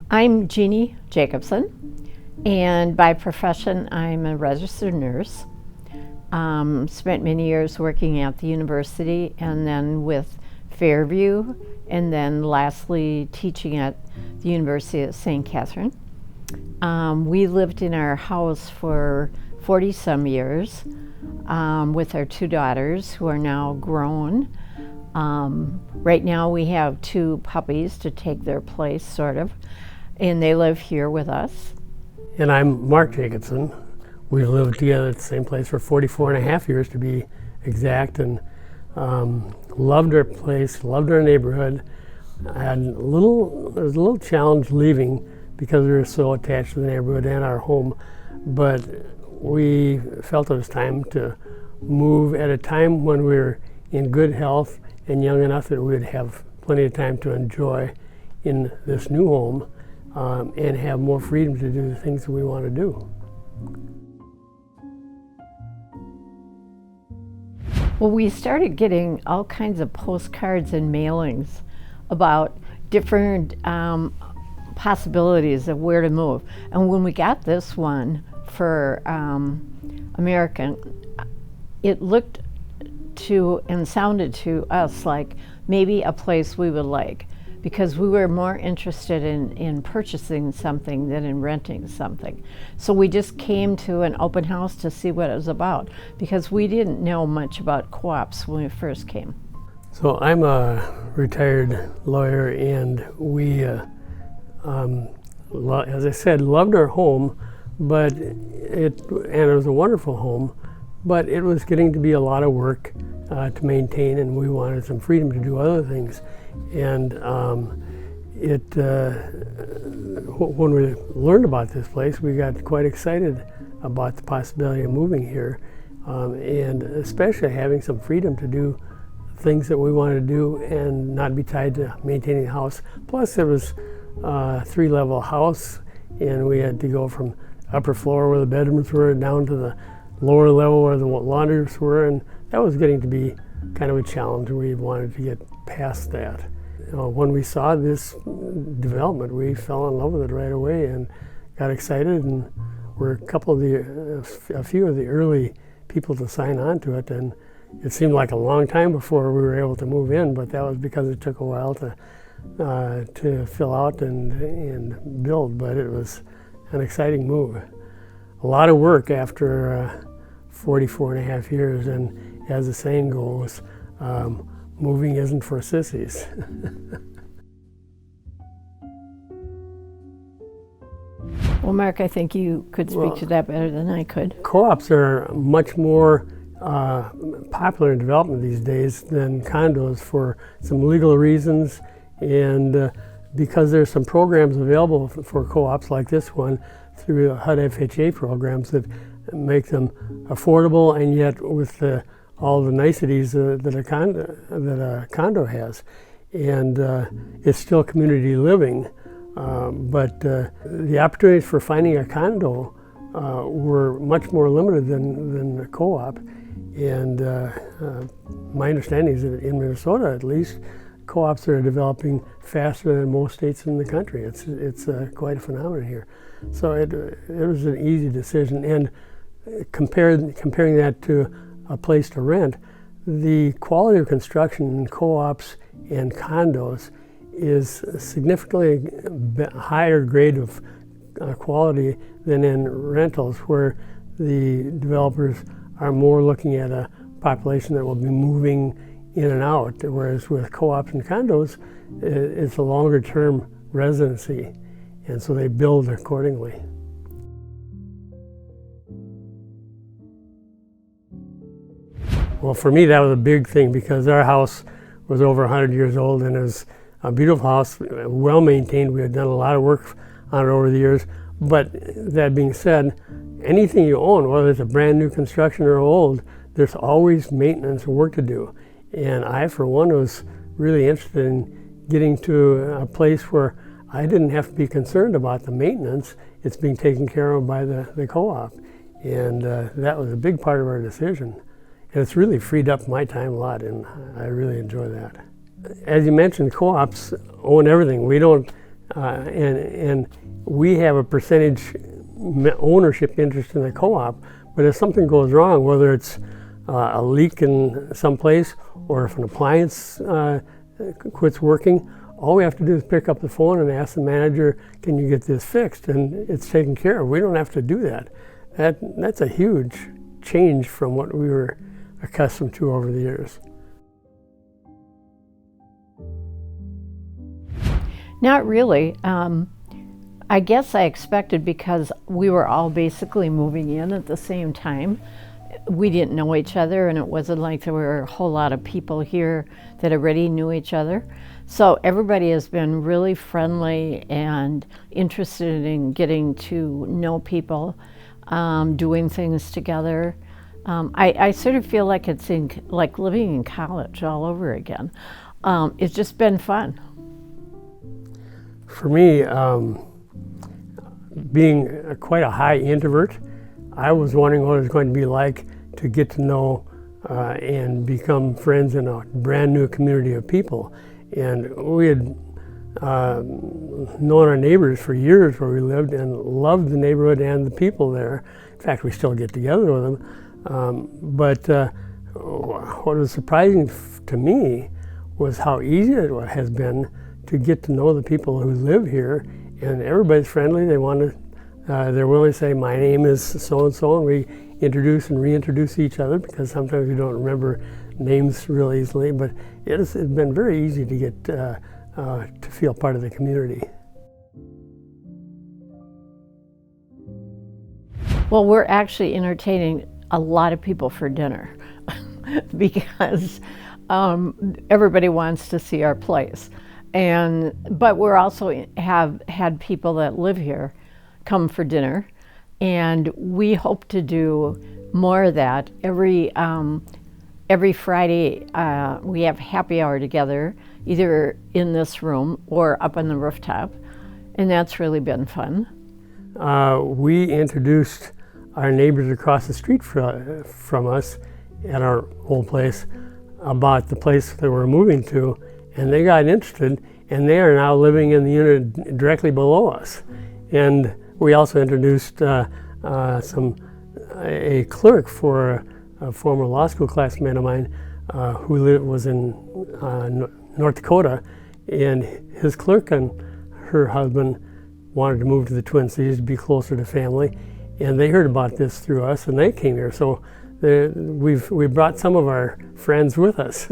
I'm Jeannie Jacobson, and by profession, I'm a registered nurse. Spent many years working at the university and then with Fairview, and then lastly teaching at the University of St. Catherine. We lived in our house for 40 some years with our two daughters who are now grown. Right now we have two puppies to take their place, sort of, and they live here with us. And I'm Mark Jacobson. We lived together at the same place for 44 and a half years to be exact, and loved our place, loved our neighborhood. There was a little challenge leaving because we were so attached to the neighborhood and our home, but we felt it was time to move at a time when we were in good health and young enough that we would have plenty of time to enjoy in this new home and have more freedom to do the things that we want to do. Well, we started getting all kinds of postcards and mailings about different possibilities of where to move. And when we got this one for American, it looked to and sounded to us like maybe a place we would like, because we were more interested in purchasing something than in renting something. So we just came to an open house to see what it was about, because we didn't know much about co-ops when we first came. So I'm a retired lawyer, and we, as I said, loved our home, but it was a wonderful home, but it was getting to be a lot of work to maintain, and we wanted some freedom to do other things. And when we learned about this place, we got quite excited about the possibility of moving here, and especially having some freedom to do things that we wanted to do and not be tied to maintaining the house. Plus, it was a three-level house, and we had to go from upper floor where the bedrooms were down to the lower level where the laundries were, and that was getting to be kind of a challenge. We wanted to get past that. When we saw this development, we fell in love with it right away and got excited, and we're a few of the early people to sign on to it. And it seemed like a long time before we were able to move in, but that was because it took a while to fill out and build. But it was an exciting move. A lot of work after 44 and a half years, and as the saying goes, moving isn't for sissies. Well, Mark, I think you could speak to that better than I could. Co-ops are much more popular in development these days than condos for some legal reasons, and because there's some programs available for co-ops like this one through HUD FHA programs that make them affordable, and yet with all the niceties that a condo has. And it's still community living, but the opportunities for finding a condo were much more limited than the co-op. And my understanding is that in Minnesota, at least, co-ops are developing faster than most states in the country. It's quite a phenomenon here. So it was an easy decision. And comparing that to a place to rent, the quality of construction in co-ops and condos is a significantly higher grade of quality than in rentals, where the developers are more looking at a population that will be moving in and out, whereas with co-ops and condos, it's a longer term residency, and so they build accordingly. Well, for me, that was a big thing, because our house was over 100 years old, and it was a beautiful house, well maintained. We had done a lot of work on it over the years. But that being said, anything you own, whether it's a brand new construction or old, there's always maintenance and work to do. And I, for one, was really interested in getting to a place where I didn't have to be concerned about the maintenance. It's being taken care of by the co-op. And that was a big part of our decision. And it's really freed up my time a lot, and I really enjoy that. As you mentioned, co-ops own everything. We don't and we have a percentage ownership interest in the co-op, but if something goes wrong, whether it's a leak in some place or if an appliance quits working, all we have to do is pick up the phone and ask the manager, can you get this fixed? And it's taken care of. We don't have to do that. That's a huge change from what we were accustomed to over the years. Not really. I guess I expected, because we were all basically moving in at the same time. We didn't know each other, and it wasn't like there were a whole lot of people here that already knew each other. So everybody has been really friendly and interested in getting to know people, doing things together. I sort of feel like it's like living in college all over again. It's just been fun. For me, being quite a high introvert, I was wondering what it was going to be like to get to know and become friends in a brand new community of people. And we had known our neighbors for years where we lived and loved the neighborhood and the people there. In fact, we still get together with them. But what was surprising to me was how easy it has been to get to know the people who live here. And everybody's friendly. They want to, they're willing to say, my name is so-and-so, and we introduce and reintroduce each other, because sometimes we don't remember names real easily, but it's been very easy to get to feel part of the community. Well, we're actually entertaining a lot of people for dinner because everybody wants to see our place. But we're also have had people that live here come for dinner, and we hope to do more of that. Every Friday we have happy hour together, either in this room or up on the rooftop, and that's really been fun. We introduced our neighbors across the street from us at our old place about the place that we're moving to, and they got interested, and they are now living in the unit directly below us. And we also introduced a clerk for a former law school classmate of mine who was in North Dakota, and his clerk and her husband wanted to move to the Twin Cities to be closer to family, and they heard about this through us, and they came here. So we brought some of our friends with us.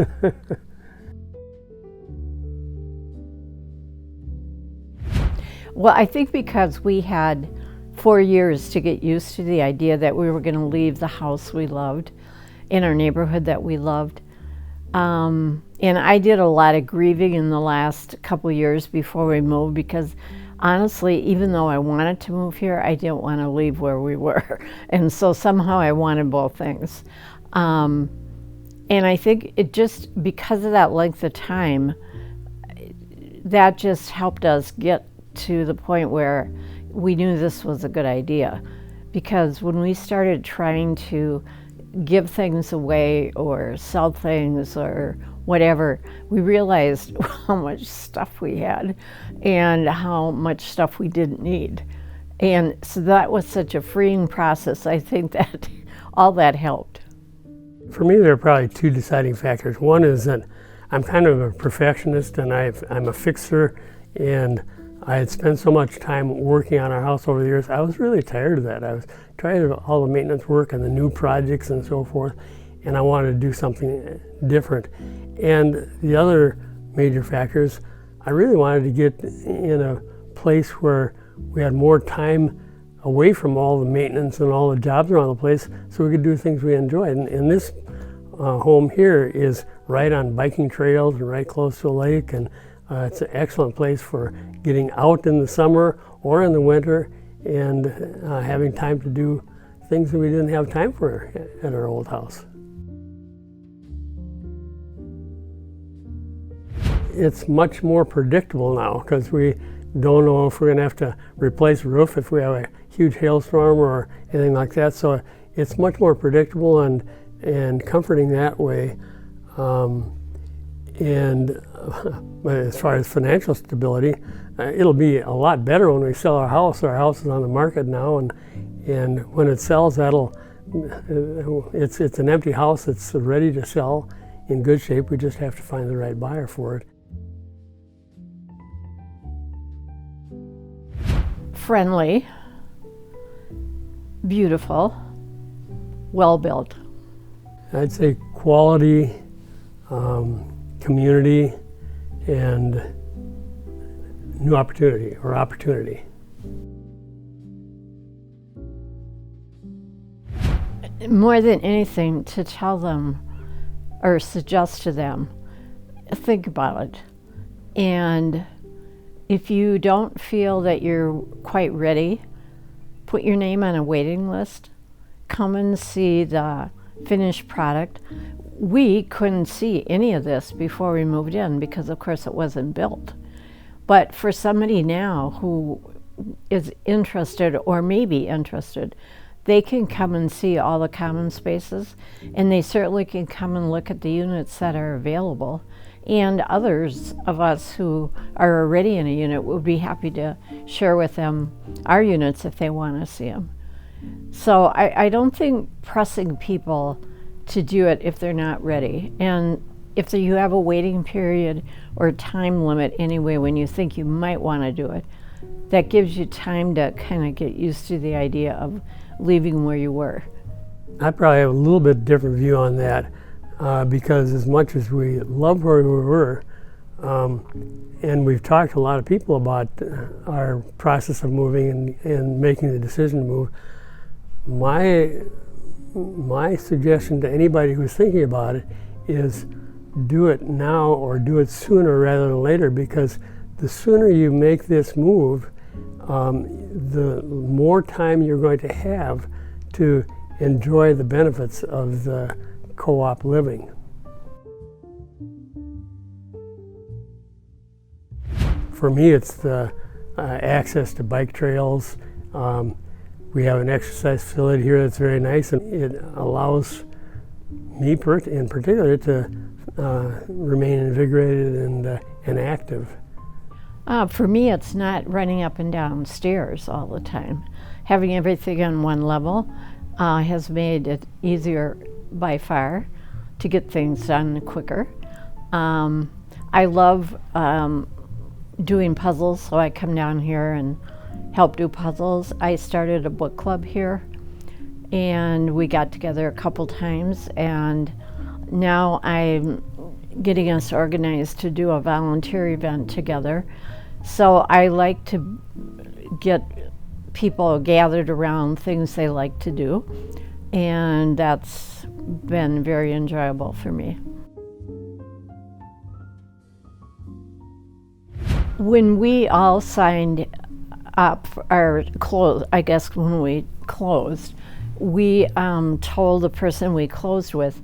Well, I think because we had 4 years to get used to the idea that we were going to leave the house we loved in our neighborhood that we loved. And I did a lot of grieving in the last couple years before we moved, because honestly, even though I wanted to move here, I didn't want to leave where we were. And so somehow I wanted both things. And I think it just, because of that length of time, that just helped us get to the point where we knew this was a good idea. Because when we started trying to give things away or sell things or whatever, we realized how much stuff we had and how much stuff we didn't need. And so that was such a freeing process. I think that all that helped. For me, there are probably two deciding factors. One is that I'm kind of a perfectionist, and I'm a fixer, and I had spent so much time working on our house over the years. I was really tired of that. I was tired of all the maintenance work and the new projects and so forth, and I wanted to do something different. And the other major factor is I really wanted to get in a place where we had more time away from all the maintenance and all the jobs around the place, so we could do things we enjoyed. And this home here is right on biking trails and right close to a lake, and it's an excellent place for getting out in the summer or in the winter and having time to do things that we didn't have time for at our old house. It's much more predictable now, because we don't know if we're going to have to replace the roof if we have a huge hailstorm or anything like that. So it's much more predictable and comforting that way. But as far as financial stability, it'll be a lot better when we sell our house. Our house is on the market now, and when it sells, it's an empty house that's ready to sell, in good shape. We just have to find the right buyer for it. Friendly, beautiful, well built. I'd say quality, community, and new opportunity or opportunity. More than anything, to tell them or suggest to them, think about it. And if you don't feel that you're quite ready, put your name on a waiting list. Come and see the finished product. We couldn't see any of this before we moved in because, of course, it wasn't built. But for somebody now who is interested or may be interested, they can come and see all the common spaces, and they certainly can come and look at the units that are available. And others of us who are already in a unit would be happy to share with them our units if they want to see them. So I don't think pressing people to do it if they're not ready. And if you have a waiting period or time limit anyway when you think you might want to do it, that gives you time to kind of get used to the idea of leaving where you were. I probably have a little bit different view on that because as much as we love where we were, and we've talked to a lot of people about our process of moving and making the decision to move, my suggestion to anybody who's thinking about it is do it now or do it sooner rather than later, because the sooner you make this move, the more time you're going to have to enjoy the benefits of the co-op living. For me, it's the access to bike trails. We have an exercise facility here that's very nice, and it allows me in particular to remain invigorated and active. For me, it's not running up and down stairs all the time. Having everything on one level has made it easier by far to get things done quicker. I love doing puzzles, so I come down here and help do puzzles. I started a book club here, and we got together a couple times, and now I'm getting us organized to do a volunteer event together. So I like to get people gathered around things they like to do, and that's been very enjoyable for me. When we all signed up, or closed, I guess when we closed, we told the person we closed with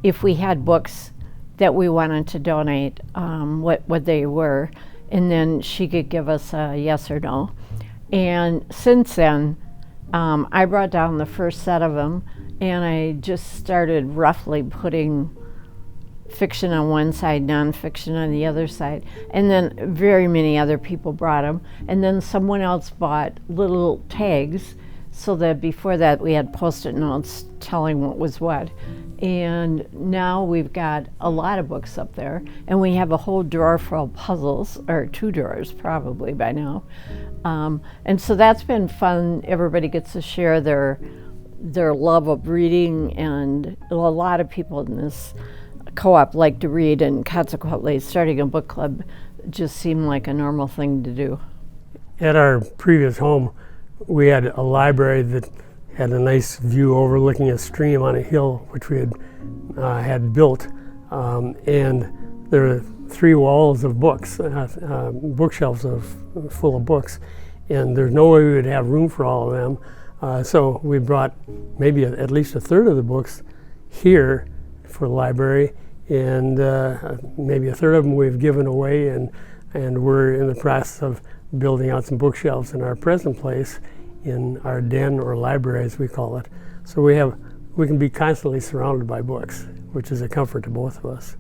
if we had books that we wanted to donate, what they were, and then she could give us a yes or no. And since then, I brought down the first set of them, and I just started roughly putting fiction on one side, nonfiction on the other side, and then very many other people brought them, and then someone else bought little tags so that before that we had post-it notes telling what was what. And now we've got a lot of books up there, and we have a whole drawer full of puzzles, or 2 drawers probably by now. And so that's been fun. Everybody gets to share their love of reading, and a lot of people in this co-op like to read, and consequently starting a book club just seemed like a normal thing to do. At our previous home, we had a library that had a nice view overlooking a stream on a hill, which we had built, and there were 3 walls of books, bookshelves full of books, and there's no way we would have room for all of them. So we brought maybe at least a third of the books here for the library, and maybe a third of them we've given away, and we're in the process of building out some bookshelves in our present place, in our den or library as we call it. So we can be constantly surrounded by books, which is a comfort to both of us.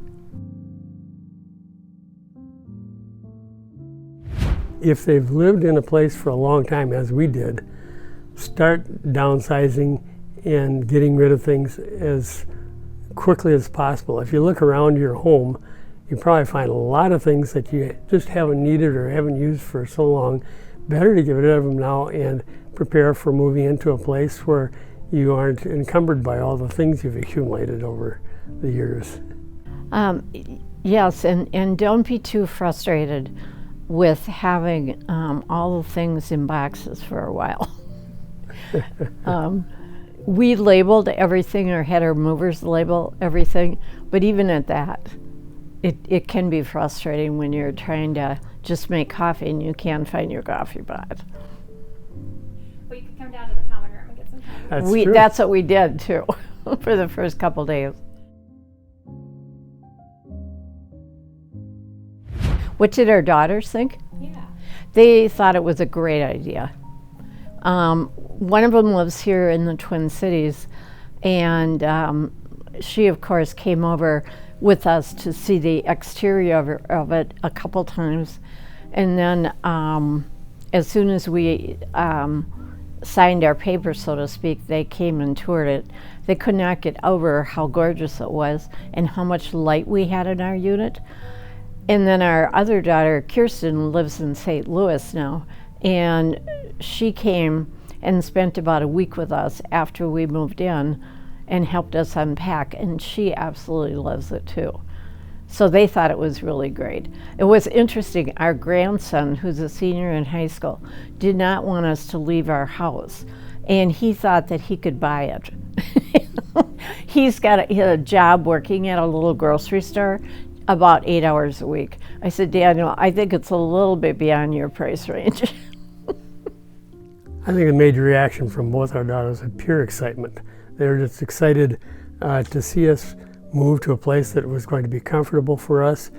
if they've lived in a place for a long time, as we did, start downsizing and getting rid of things as quickly as possible. If you look around your home, you probably find a lot of things that you just haven't needed or haven't used for so long. Better to get rid of them now and prepare for moving into a place where you aren't encumbered by all the things you've accumulated over the years. Yes, and don't be too frustrated with having all the things in boxes for a while. We labeled everything, or had our movers label everything, but even at that, it can be frustrating when you're trying to just make coffee and you can't find your coffee pot. Well, you could come down to the common room and get some coffee. That's true. That's what we did too, for the first couple days. What did our daughters think? Yeah. They thought it was a great idea. One of them lives here in the Twin Cities, and she, of course, came over with us to see the exterior of it a couple times. And then as soon as we signed our paper, so to speak, they came and toured it. They could not get over how gorgeous it was and how much light we had in our unit. And then our other daughter, Kirsten, lives in St. Louis now, and she came and spent about a week with us after we moved in and helped us unpack, and she absolutely loves it too. So they thought it was really great. It was interesting, our grandson, who's a senior in high school, did not want us to leave our house, and he thought that he could buy it. He had a job working at a little grocery store, about 8 hours a week. I said, Daniel, I think it's a little bit beyond your price range. I think the major reaction from both our daughters was pure excitement. They were just excited to see us move to a place that was going to be comfortable for us.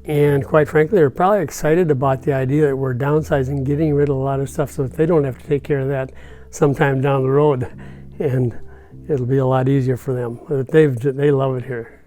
And quite frankly, they were probably excited about the idea that we're downsizing, getting rid of a lot of stuff so that they don't have to take care of that sometime down the road. And it'll be a lot easier for them. They love it here.